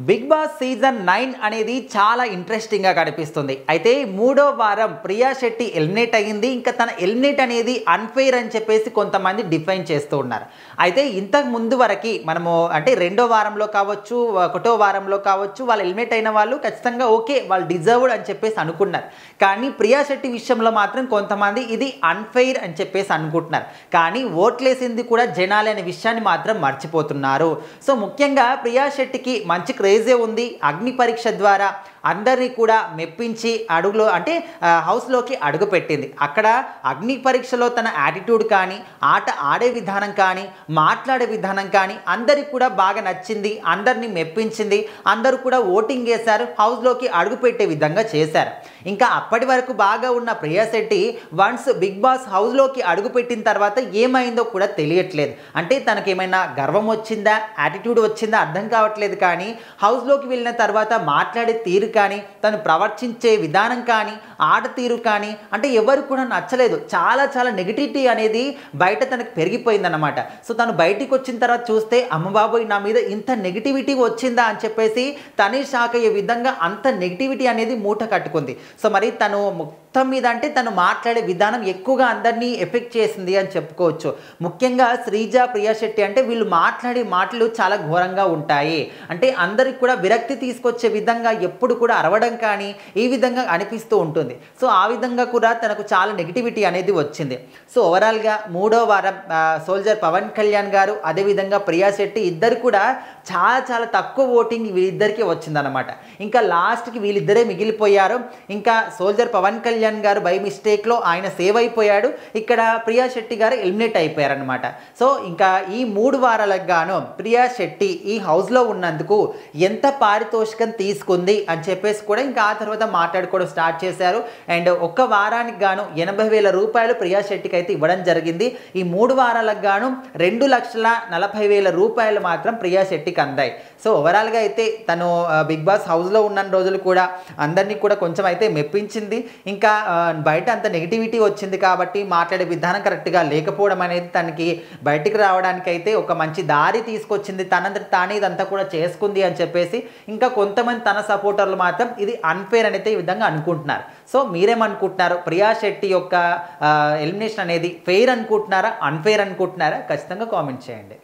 Big boss season 9 అనేది చాలా ఇంట్రెస్టింగ్గా కనిపిస్తుంది. అయితే మూడో వారం ప్రియా శెట్టి ఎలిమినేట్ అయ్యింది. ఇంకా తన ఎలిమినేట్ అనేది అన్ఫెయిర్ అని చెప్పేసి కొంతమంది డిఫైన్ చేస్తూ ఉన్నారు. అయితే ఇంతకు ముందు వరకు మనము అంటే రెండో వారంలో కావచ్చు, ఒకటో వారంలో కావచ్చు, వాళ్ళు ఎలిమినేట్ అయిన వాళ్ళు ఖచ్చితంగా ఓకే వాళ్ళు డిజర్వ్డ్ అని చెప్పేసి అనుకున్నారు. కానీ ప్రియా శెట్టి విషయంలో మాత్రం కొంతమంది ఇది అన్ఫెయిర్ అని చెప్పేసి అనుకుంటున్నారు. కానీ ఓట్లేసింది కూడా జనాలే అనే విషయాన్ని మాత్రం మర్చిపోతున్నారు. సో ముఖ్యంగా ప్రియా శెట్టికి మంచి క్రేజే ఉంది. అగ్ని పరీక్ష ద్వారా అందరినీ కూడా మెప్పించి హౌస్లోకి అడుగుపెట్టింది. అక్కడ అగ్ని పరీక్షలో తన యాటిట్యూడ్ కానీ, ఆట ఆడే విధానం కానీ, మాట్లాడే విధానం కానీ అందరికి కూడా బాగా నచ్చింది. అందరినీ మెప్పించింది. అందరూ కూడా ఓటింగ్ చేశారు. హౌస్లోకి అడుగుపెట్టే విధంగా చేశారు. ఇంకా అప్పటి వరకు బాగా ఉన్న Priya Shetty once Bigg Boss హౌస్లోకి అడుగుపెట్టిన తర్వాత ఏమైందో కూడా తెలియట్లేదు. అంటే తనకేమైనా గర్వం వచ్చిందా, యాటిట్యూడ్ వచ్చిందా అర్థం కావట్లేదు. కానీ హౌస్లోకి వెళ్ళిన తర్వాత మాట్లాడే తీరు కానీ, తను ప్రవర్తించే విధానం కానీ, ఆట తీరు కానీ అంటే ఎవరు కూడా నచ్చలేదు. చాలా నెగిటివిటీ అనేది బయట తనకు పెరిగిపోయిందన్నమాట. సో తను బయటికి వచ్చిన తర్వాత చూస్తే అమ్మ బాబోయ్ నా మీద ఇంత నెగిటివిటీ వచ్చిందా అని చెప్పేసి తనే షాక్ అయ్యే విధంగా అంత నెగిటివిటీ అనేది మూట కట్టుకుంది. సో మరి తను మొత్తం మీద అంటే తను మాట్లాడే విధానం ఎక్కువగా అందరినీ ఎఫెక్ట్ చేసింది అని చెప్పుకోవచ్చు. ముఖ్యంగా శ్రీజ, ప్రియా శెట్టి అంటే వీళ్ళు మాట్లాడే మాటలు చాలా ఘోరంగా ఉంటాయి. అంటే అందరికి కూడా విరక్తి తీసుకొచ్చే విధంగా ఎప్పుడు కూడా అరవడం కానీ ఈ విధంగా అనిపిస్తూ ఉంటుంది. సో ఆ విధంగా కూడా తనకు చాలా నెగిటివిటీ అనేది వచ్చింది. సో ఓవరాల్గా మూడో వారం సోల్జర్ పవన్ కళ్యాణ్ గారు అదేవిధంగా ప్రియా శెట్టి ఇద్దరు కూడా చాలా తక్కువ ఓటింగ్ వీళ్ళిద్దరికీ వచ్చిందనమాట. ఇంకా లాస్ట్కి వీళ్ళిద్దరే మిగిలిపోయారు. ఇంకా సోల్జర్ పవన్ కళ్యాణ్ గారు బై మిస్టేక్లో ఆయన సేవ్ అయిపోయాడు. ఇక్కడ ప్రియా శెట్టి గారు ఎలిమినేట్ అయిపోయారనమాట. సో ఇంకా ఈ 3 వారాలకు గాను ప్రియా శెట్టి ఈ హౌస్లో ఉన్నందుకు ఎంత పారితోషికం తీసుకుంది అని చెప్పేసి కూడా ఇంకా ఆ తర్వాత మాట్లాడుకోవడం స్టార్ట్ చేశారు. అండ్ ఒక్క వారానికి గాను 80,000 రూపాయలు ప్రియా శెట్టికి అయితే ఇవ్వడం జరిగింది. ఈ 3 వారాలకు గాను 2,40,000 రూపాయలు మాత్రం ప్రియా శెట్టికి అందాయి. సో ఓవరాల్గా అయితే తను బిగ్ బాస్ హౌస్లో ఉన్న రోజులు కూడా అందరినీ కూడా కొంచెం అయితే మెప్పించింది. ఇంకా బయట అంత నెగిటివిటీ వచ్చింది కాబట్టి మాట్లాడే విధానం కరెక్ట్గా లేకపోవడం అనేది తనకి బయటికి రావడానికి అయితే ఒక మంచి దారి తీసుకొచ్చింది. తనంతట తానే ఇదంతా కూడా చేసుకుంది అని చెప్పేసి ఇంకా కొంతమంది తన సపోర్టర్లు మాత్రం ఇది అన్ఫేర్ అని అయితే ఈ విధంగా అనుకుంటున్నారు. సో మీరేమనుకుంటున్నారు? ప్రియా శెట్టి యొక్క ఎలిమినేషన్ అనేది ఫెయిర్ అనుకుంటున్నారా, అన్ఫెయిర్ అనుకుంటున్నారా? ఖచ్చితంగా కామెంట్ చేయండి.